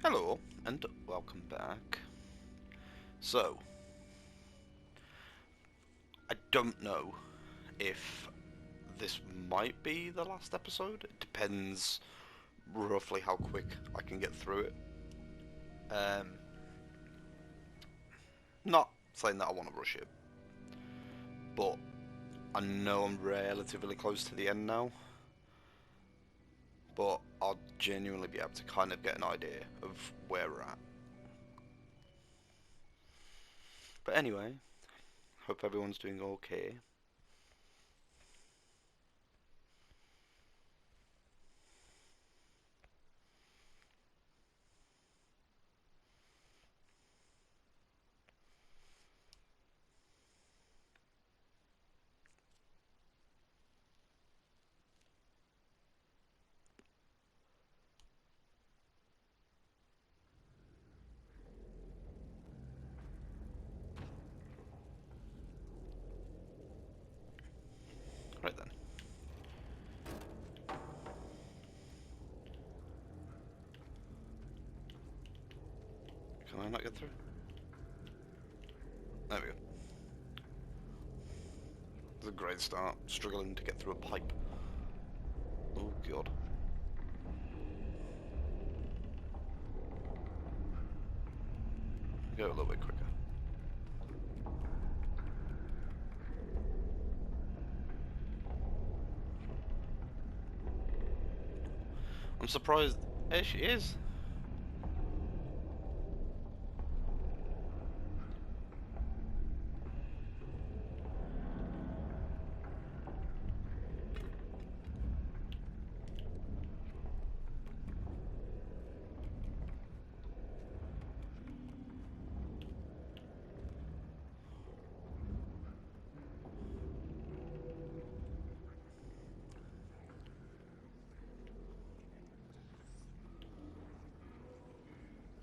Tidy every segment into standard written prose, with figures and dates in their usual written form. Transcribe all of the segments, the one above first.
Hello, and welcome back. So, I don't know if this might be the last episode. It depends roughly how quick I can get through it. Not saying that I want to rush it, but I know I'm relatively close to the end now. But I'll genuinely be able to kind of get an idea of where we're at. But anyway, hope everyone's doing okay. Right then. Can I not get through? There we go. It's a great start. Struggling to get through a pipe. Oh god. Go a little bit quicker. I'm surprised. There she is.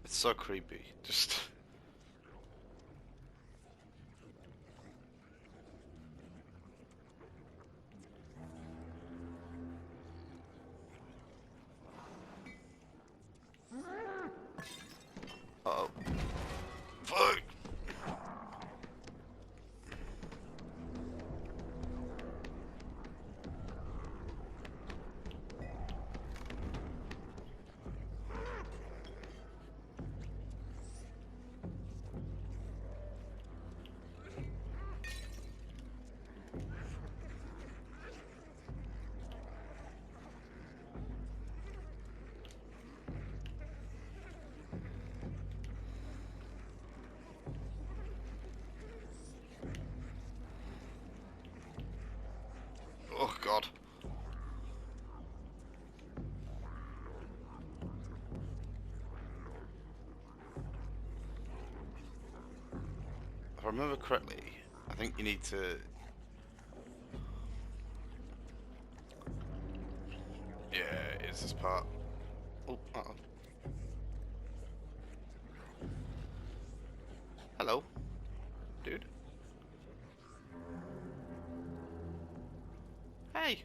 It's so creepy. Just. Uh oh. Fuck! Oh god. If I remember correctly, I think you need to. Yeah, it's this part. Oh, uh oh. Hello, dude. Hey!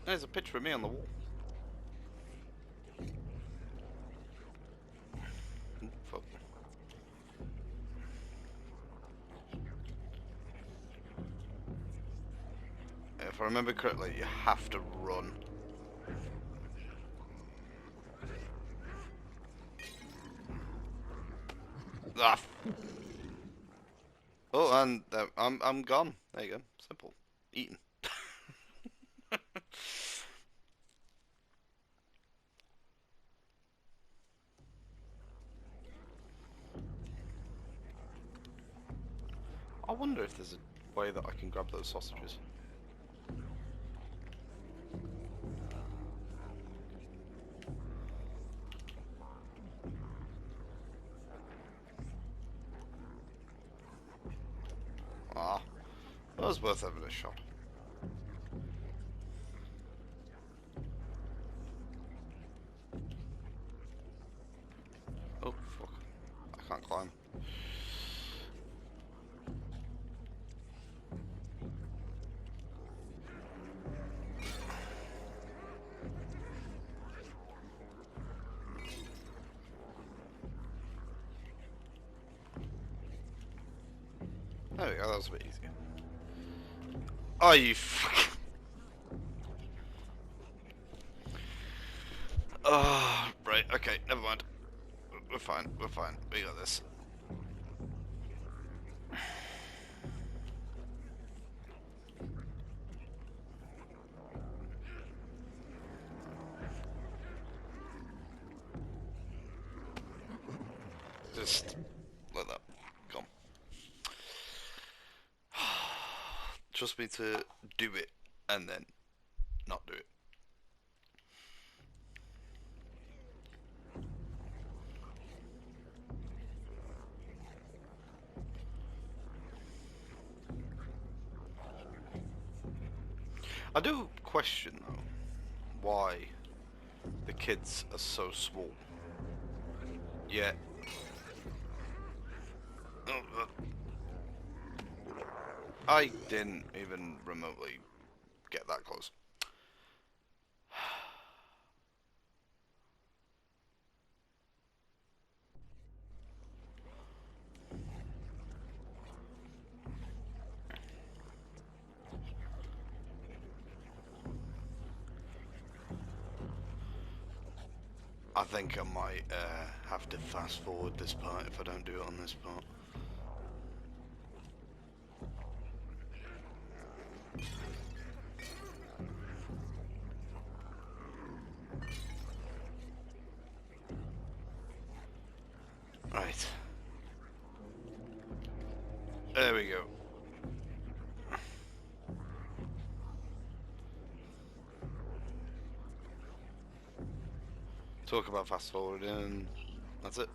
There's a picture of me on the wall. Oh, fuck. If I remember correctly, you have to run. Ah. Oh, and I'm gone. There you go. Simple. Eaten. I wonder if there's a way that I can grab those sausages. Ah, that was worth having a shot. Oh, fuck. I can't climb. There we go, that was a bit easier. Oh, you fuck. Oh, right, okay, never mind. We're fine, we got this. Just let that come. Trust me to do it and then not do it. I do question though why the kids are so small. Yeah. Oh, I didn't even remotely get that close. I think I might have to fast forward this part if I don't do it on this part. Right. There we go. Talk about fast forwarding. That's it.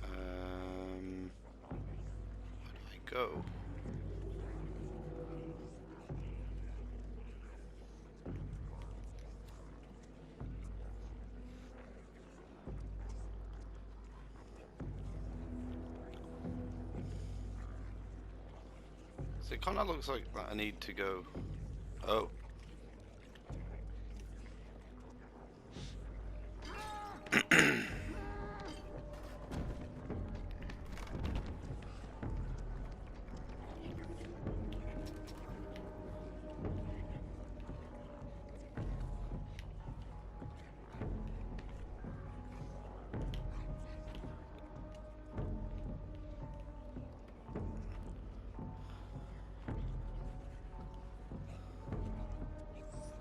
Where do I go? So it kind of looks like that I need to go. Oh.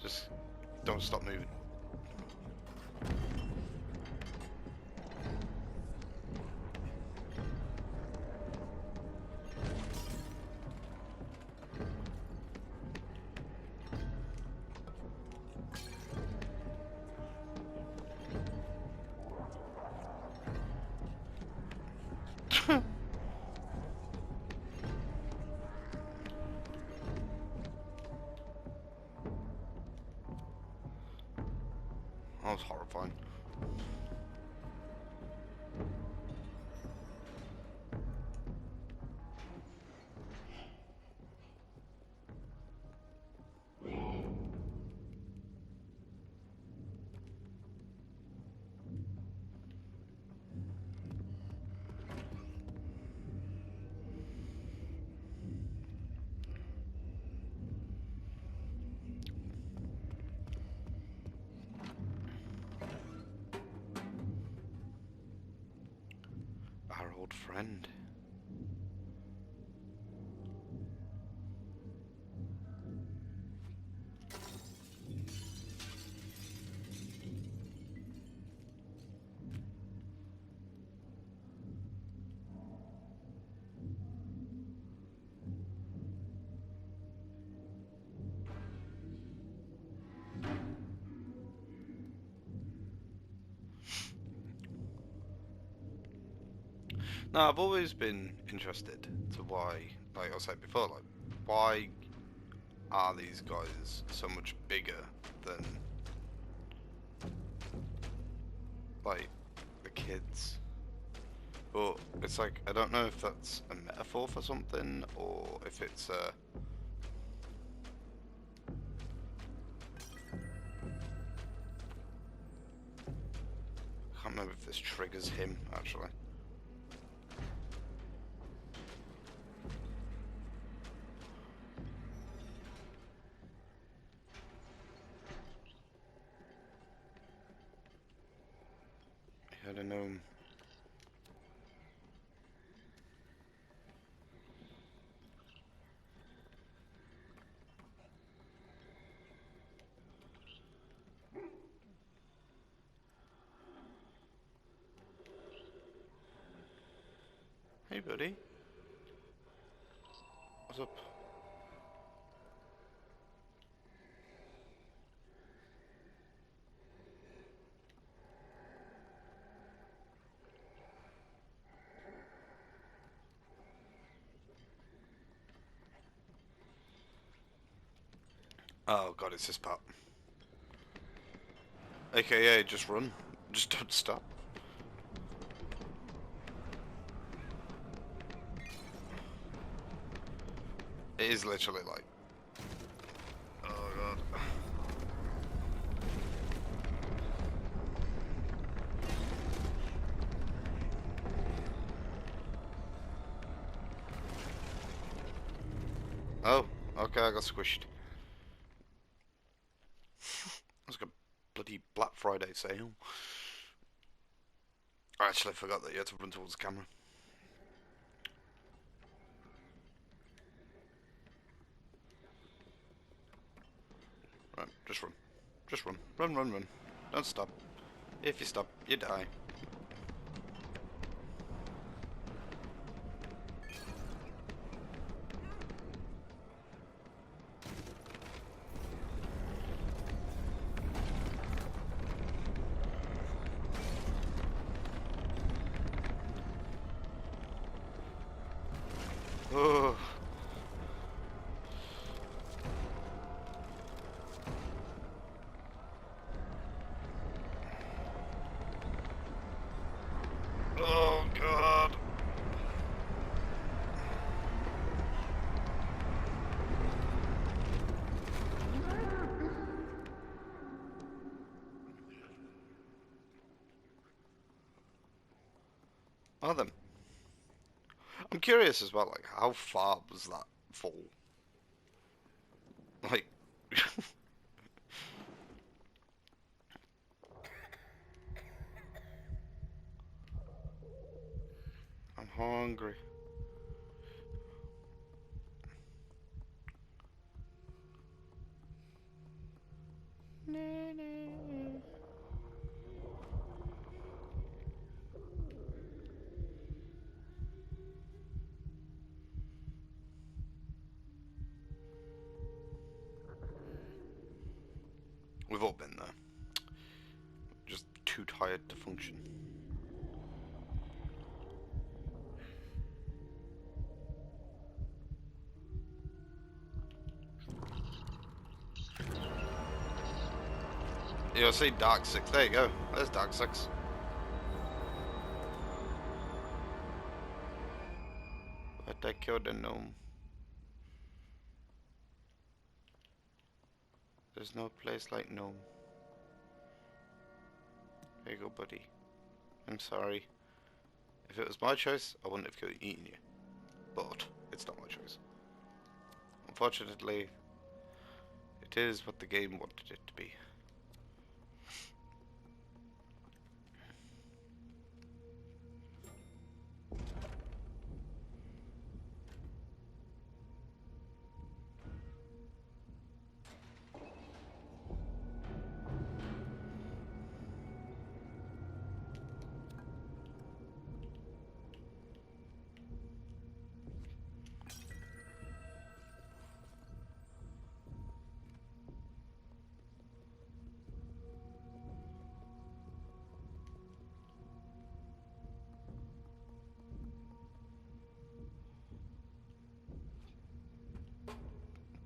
Just don't stop moving. That was horrifying. Our old friend. No, I've always been interested to why, like I said before, like why are these guys so much bigger than like the kids? But it's like I don't know if that's a metaphor for something or if it's I can't remember if this triggers him actually. I don't know. Hey buddy, what's up? Oh god, it's this part. AKA, just run. Just don't stop. It is literally like... Oh god. Oh, okay, I got squished. I was like a bloody Black Friday sale. I actually forgot that you had to run towards the camera. Right, just run. Just run. Run, run, run. Don't stop. If you stop, you die. Oh. Oh god. Oh then. I'm curious as well, like, how far was that fall? Like... I'm hungry. We've all been there. Just too tired to function. You'll see Dark 6. There you go. There's Dark 6. But I killed a gnome. There's no place like gnome. There you go, buddy. I'm sorry. If it was my choice, I wouldn't have eaten you. But it's not my choice. Unfortunately, it is what the game wanted it to be.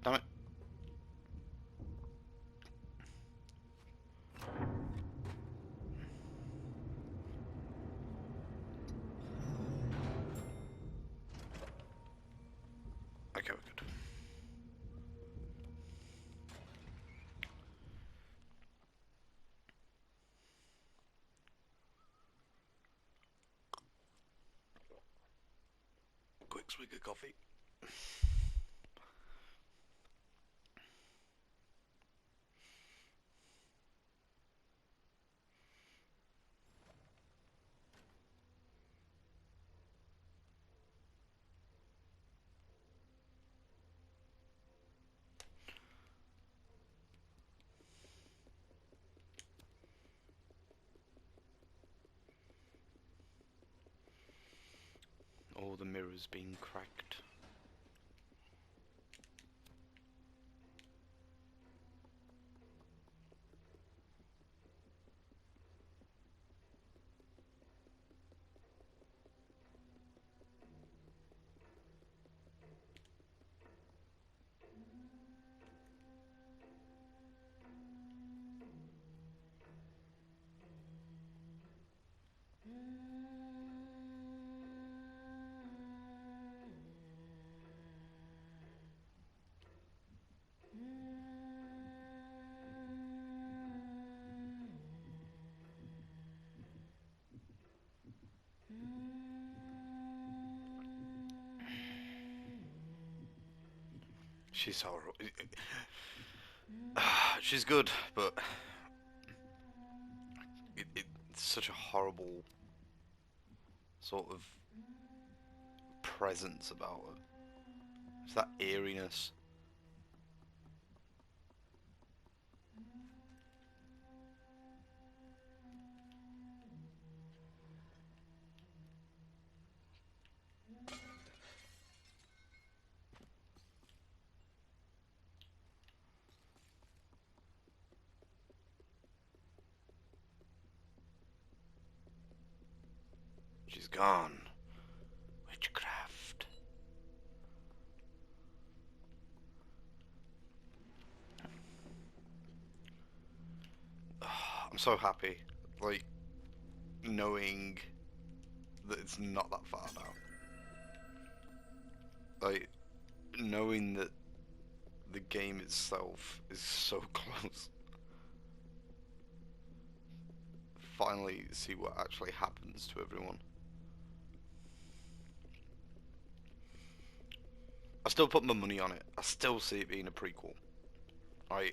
Damn it. Okay, we're good. Quick swig of coffee. Oh, the mirror's been cracked. She's horrible. She's good, but it's such a horrible sort of presence about her. It's that eeriness. She's gone. Witchcraft. I'm so happy, like, knowing that it's not that far now. Like, knowing that the game itself is so close. Finally see what actually happens to everyone. I still put my money on it. I still see it being a prequel. I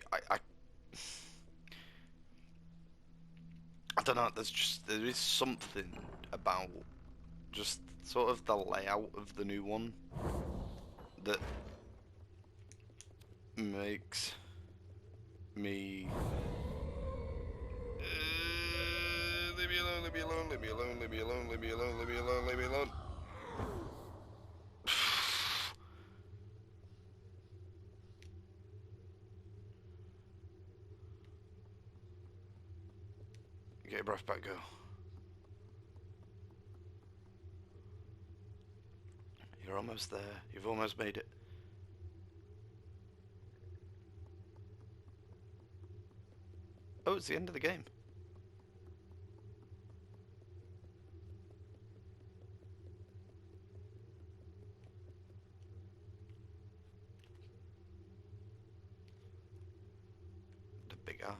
don't know, there is something about just sort of the layout of the new one that makes me leave me alone, leave me alone, leave me alone, leave me alone, leave me alone, leave me alone, leave me alone. Get your breath back, go. You're almost there. You've almost made it. Oh, it's the end of the game. The big eye.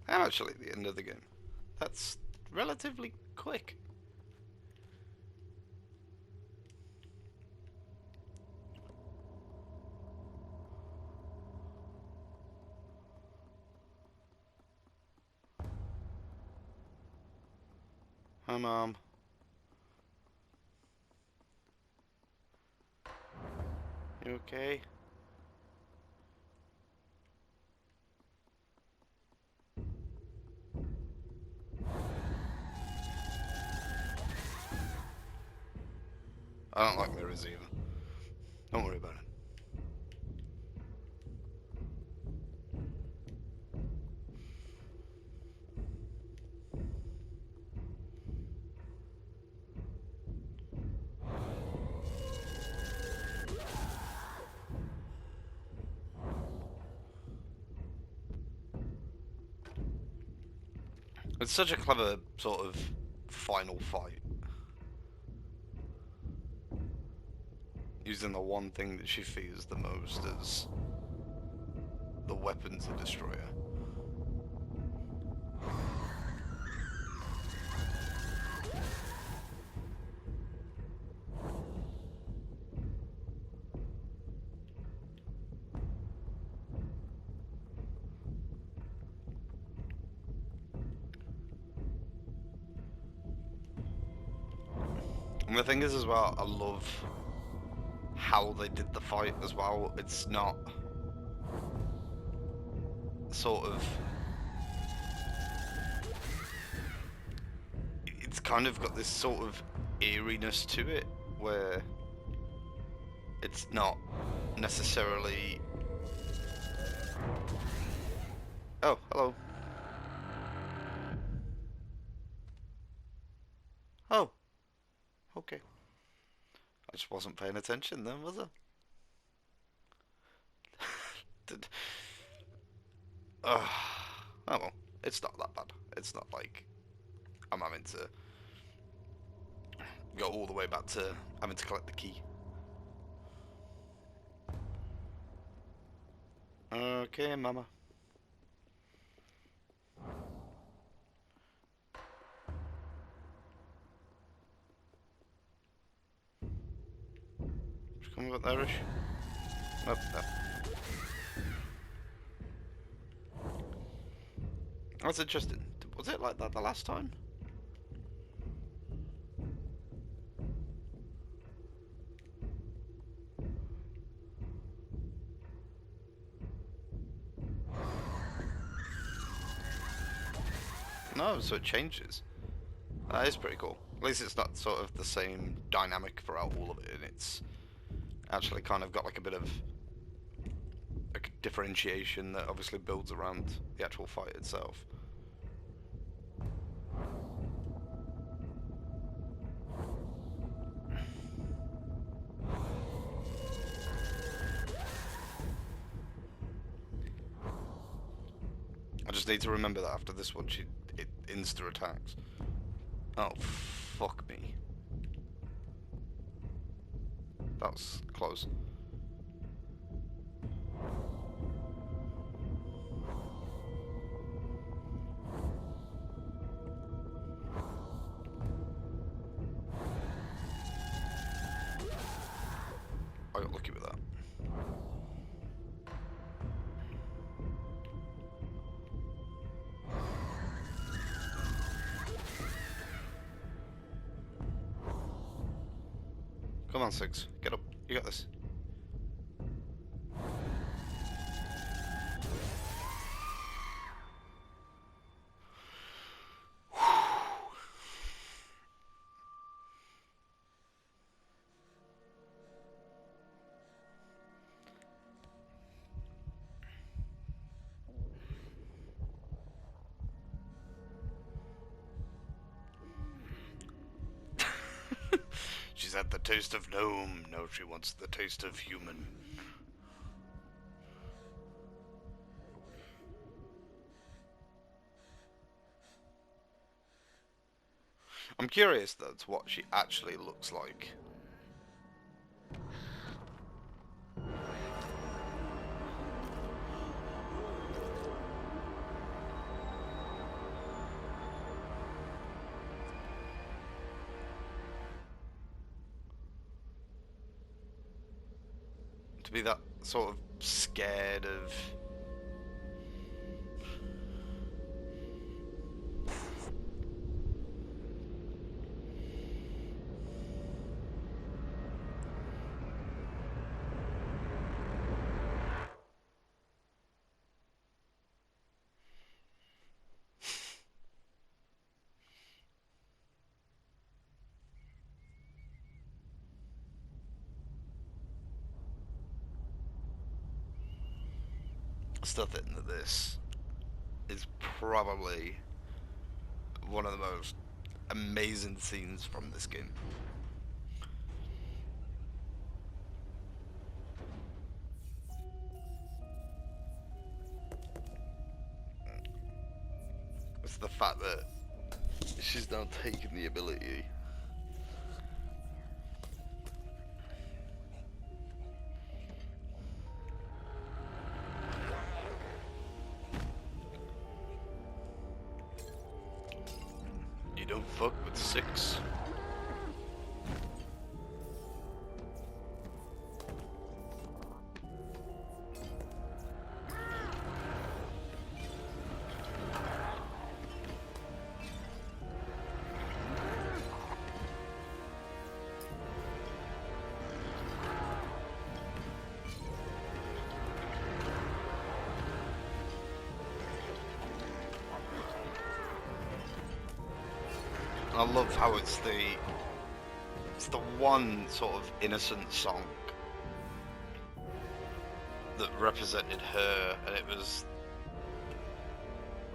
I'm actually at the end of the game. That's relatively quick. Hi, Mom. You okay? I don't like mirrors either. Don't worry about it. It's such a clever sort of final fight. Using the one thing that she fears the most as the weapon to destroy her. And the thing is as well, I love how they did the fight as well. It's not sort of... It's kind of got this sort of eeriness to it, where it's not necessarily... Oh, hello. Oh, okay. I just wasn't paying attention then, was I? Did... Oh well, it's not that bad. It's not like I'm having to go all the way back to having to collect the key. Okay, mama. Just coming back there-ish. Nope, no. That's interesting. Was it like that the last time? No, so it changes. That is pretty cool. At least it's not sort of the same dynamic throughout all of it, and it's actually kind of got like a bit of a differentiation that obviously builds around the actual fight itself. I just need to remember that after this one, it insta attacks. Oh, fuck me. That was close. I got lucky with that. Come on, Six. Get up. You got this. She's had the taste of gnome. Now she wants the taste of human. I'm curious though to what she actually looks like. To be that sort of scared of... I still think that this is probably one of the most amazing scenes from this game. It's the fact that she's now taken the ability. You don't fuck with 6. I love how it's the one sort of innocent song that represented her, and it was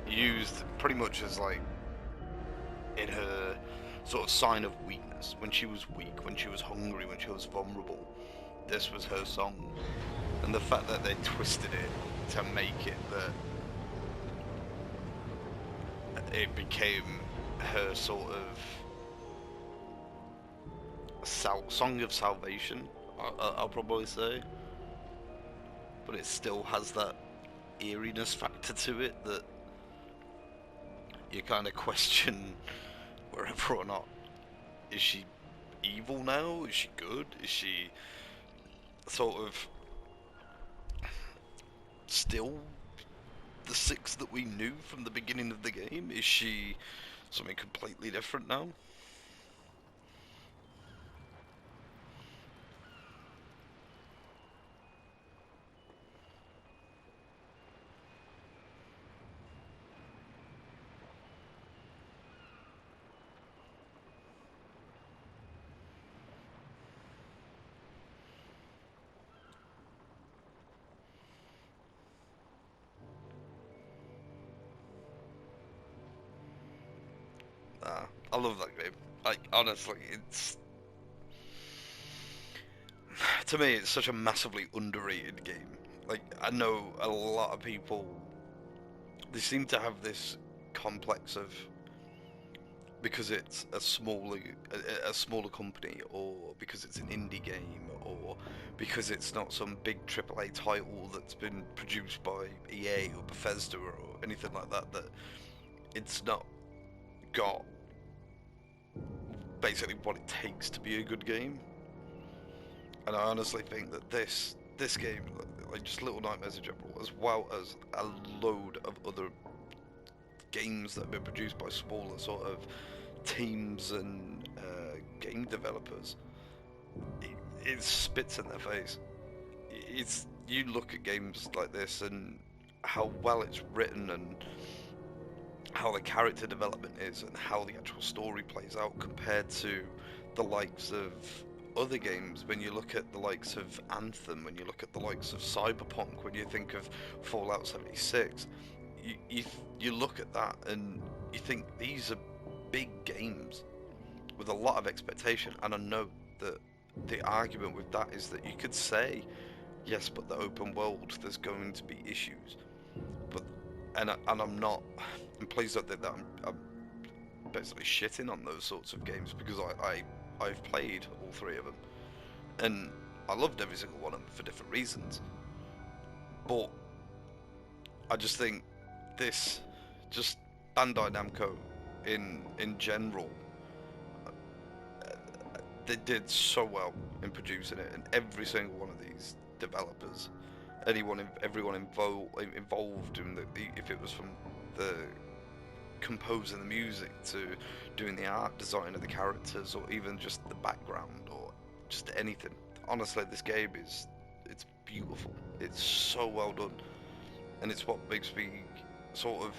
used pretty much as like in her sort of sign of weakness. When she was weak, when she was hungry, when she was vulnerable, this was her song. And the fact that they twisted it to make it that it became her sort of song of salvation, I'll probably say. But it still has that eeriness factor to it that you kind of question whether or not, is she evil now? Is she good? Is she sort of still the 6 that we knew from the beginning of the game? Is she something completely different now? I love that game. Like, honestly, it's... To me, it's such a massively underrated game. Like, I know a lot of people, they seem to have this complex of, because it's a smaller company, or because it's an indie game, or because it's not some big AAA title that's been produced by EA or Bethesda or anything like that, that it's not got basically what it takes to be a good game. And I honestly think that this game, like just Little Nightmares in general, as well as a load of other games that have been produced by smaller sort of teams and game developers, it spits in their face. It's, you look at games like this and how well it's written and how the character development is and how the actual story plays out compared to the likes of other games. When you look at the likes of Anthem, when you look at the likes of Cyberpunk, when you think of Fallout 76, you look at that and you think these are big games with a lot of expectation. And I know that the argument with that is that you could say, yes, but the open world, there's going to be issues. But and I'm not. And please don't think that I'm basically shitting on those sorts of games, because I've played all 3 of them, and I loved every single one of them for different reasons. But I just think this, just Bandai Namco in general, they did so well in producing it, and every single one of these developers, everyone involved in if it was from the composing the music to doing the art design of the characters, or even just the background, or just anything. Honestly, this game it's beautiful. It's so well done, and it's what makes me sort of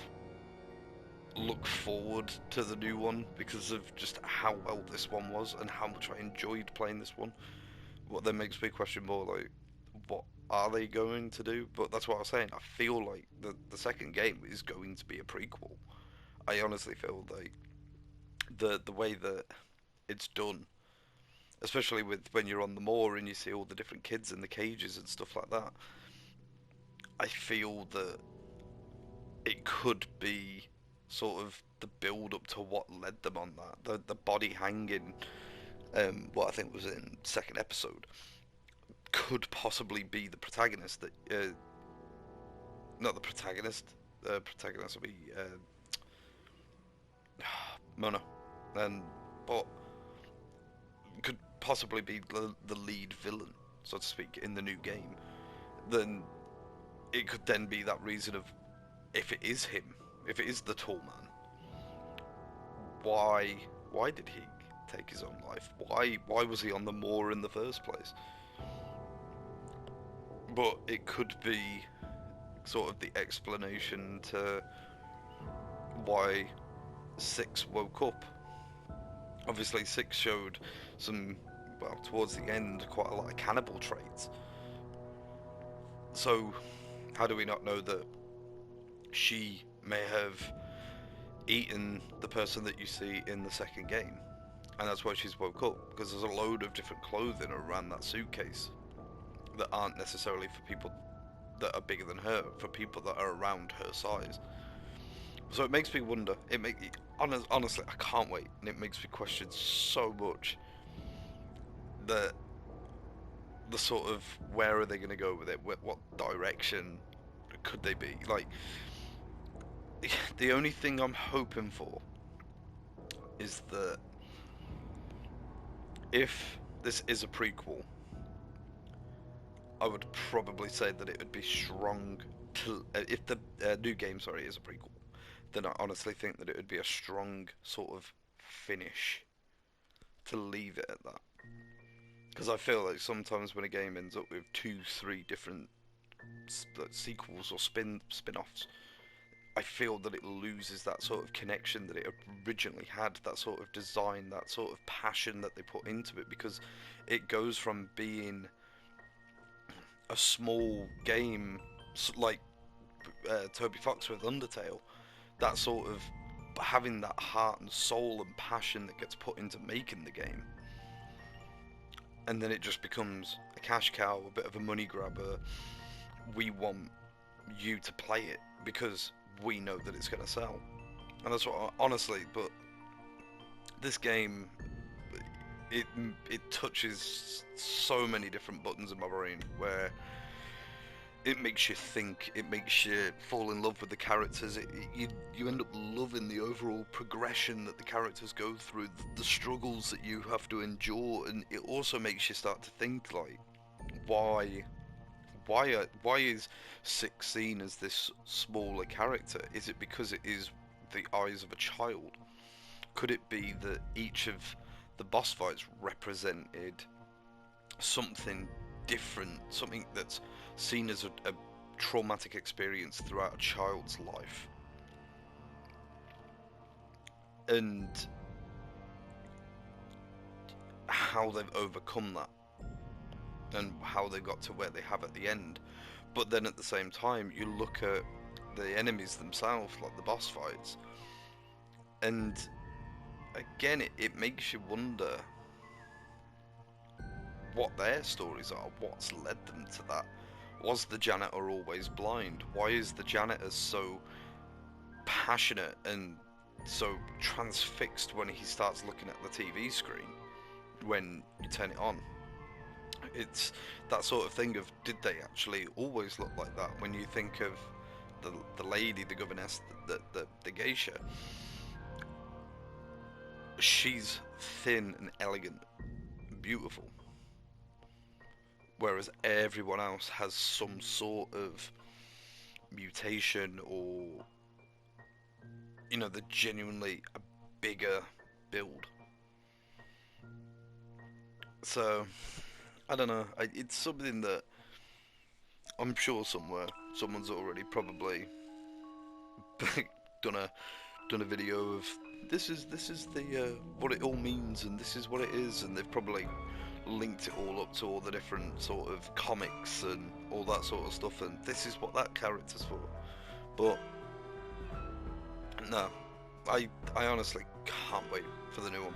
look forward to the new one, because of just how well this one was and how much I enjoyed playing this one. What then makes me question more, like, what are they going to do? But that's what I was saying. I feel like the second game is going to be a prequel. I honestly feel like the way that it's done, especially with when you're on the moor and you see all the different kids in the cages and stuff like that, I feel that it could be sort of the build up to what led them on that. The body hanging, what I think was in second episode, could possibly be the protagonist. That not the protagonist. The protagonist will be Mona, and but could possibly be the lead villain, so to speak, in the new game. Then it could then be that reason of, if it is him, if it is the tall man, why did he take his own life? Why was he on the moor in the first place? But it could be sort of the explanation to why Six woke up. Obviously, Six showed some, well, towards the end, quite a lot of cannibal traits. So, how do we not know that she may have eaten the person that you see in the second game? And that's why she's woke up, because there's a load of different clothing around that suitcase that aren't necessarily for people that are bigger than her, for people that are around her size. So it makes me wonder. Honestly, I can't wait, and it makes me question so much that the sort of, where are they going to go with it? What direction could they be? Like, the only thing I'm hoping for is that if this is a prequel, I would probably say that it would be strong to, if the new game, sorry, is a prequel, then I honestly think that it would be a strong sort of finish to leave it at that. Because I feel like sometimes when a game ends up with 2-3 different sequels or spin-offs, I feel that it loses that sort of connection that it originally had, that sort of design, that sort of passion that they put into it, because it goes from being a small game like Toby Fox with Undertale, that sort of having that heart and soul and passion that gets put into making the game, and then it just becomes a cash cow, a bit of a money grabber. We want you to play it because we know that it's going to sell, and that's what honestly. But this game, it touches so many different buttons in my brain, where it makes you think, it makes you fall in love with the characters, you end up loving the overall progression that the characters go through, the struggles that you have to endure, and it also makes you start to think, like, why is Six seen as this smaller character? Is it because it is the eyes of a child? Could it be that each of the boss fights represented something different, something that's seen as a traumatic experience throughout a child's life, and how they've overcome that, and how they got to where they have at the end? But then at the same time, you look at the enemies themselves, like the boss fights, and again, it makes you wonder what their stories are, what's led them to that. Was the janitor always blind? Why is the janitor so passionate and so transfixed when he starts looking at the TV screen when you turn it on? It's that sort of thing of, did they actually always look like that? When you think of the lady, the governess, the geisha, she's thin and elegant, beautiful, whereas everyone else has some sort of mutation, or, you know, they're genuinely a bigger build. So I don't know, it's something that I'm sure somewhere someone's already probably done a video of, this is the what it all means, and this is what it is, and they've probably linked it all up to all the different sort of comics and all that sort of stuff, and this is what that character's for. But no, I honestly can't wait for the new one.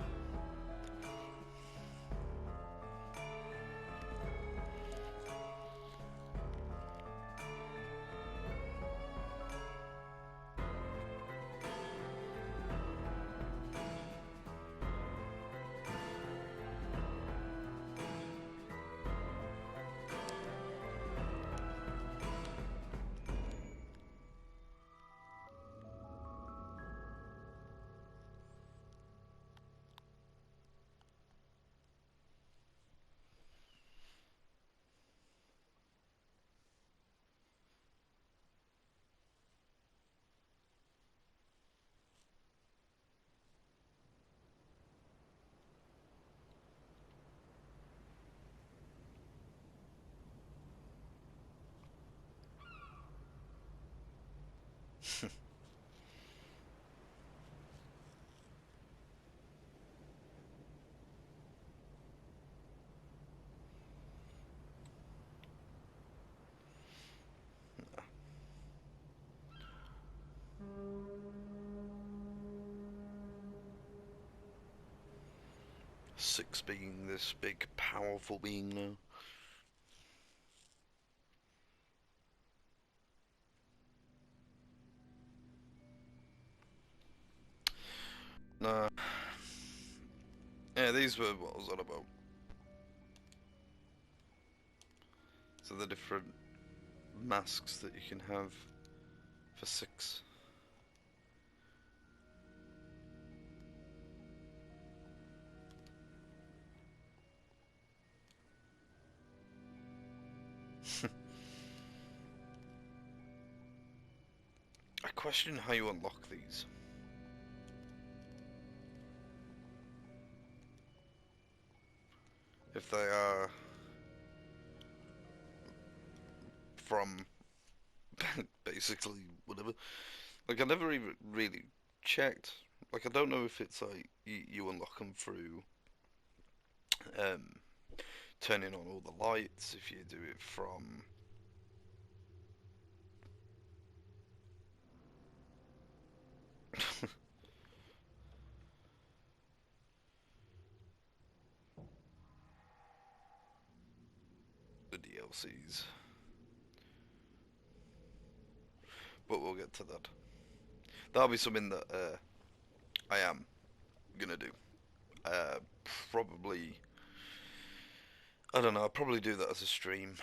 Six being this big, powerful being now. Nah. Yeah, these were what I was on about. So the different masks that you can have for 6. I question how you unlock these. If they are from basically whatever. Like, I never even really checked. Like, I don't know if it's like you unlock them through um, turning on all the lights, if you do it from the DLCs. But we'll get to that. That'll be something that I am gonna do. Uh, Probably, I don't know, I'll probably do that as a stream.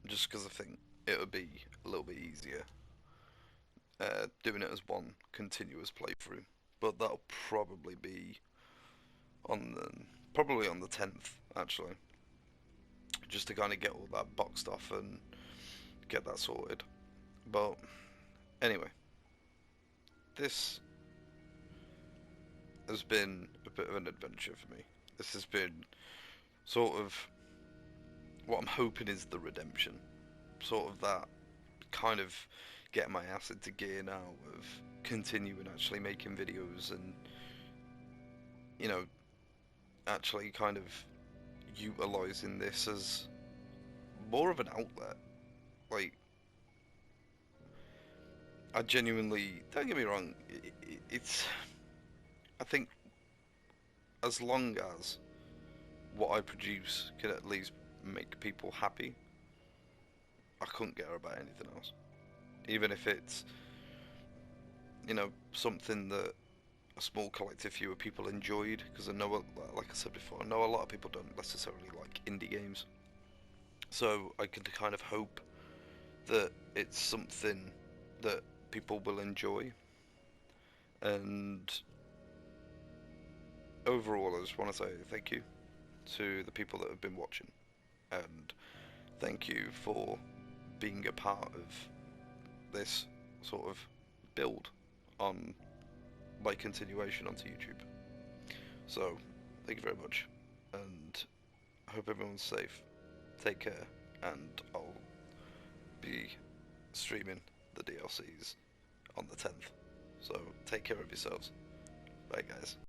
Just because I think it would be a little bit easier doing it as one continuous playthrough. But that'll probably be on the probably on the 10th actually, just to kind of get all that boxed off and get that sorted. But anyway, this has been a bit of an adventure for me. This has been sort of what I'm hoping is the redemption, sort of that kind of getting my ass into gear now of continuing actually making videos and, you know, actually kind of utilizing this as more of an outlet. Like, I genuinely, don't get me wrong, it's, I think as long as what I produce can at least make people happy, I couldn't care about anything else. Even if it's, you know, something that a small collective few of people enjoyed, because I know, like I said before, I know a lot of people don't necessarily like indie games. So I can kind of hope that it's something that people will enjoy. And overall, I just want to say thank you to the people that have been watching, and thank you for being a part of this sort of build on my continuation onto YouTube. So, thank you very much, and I hope everyone's safe. Take care, and I'll be streaming the DLCs on the 10th. So, take care of yourselves. Bye, guys.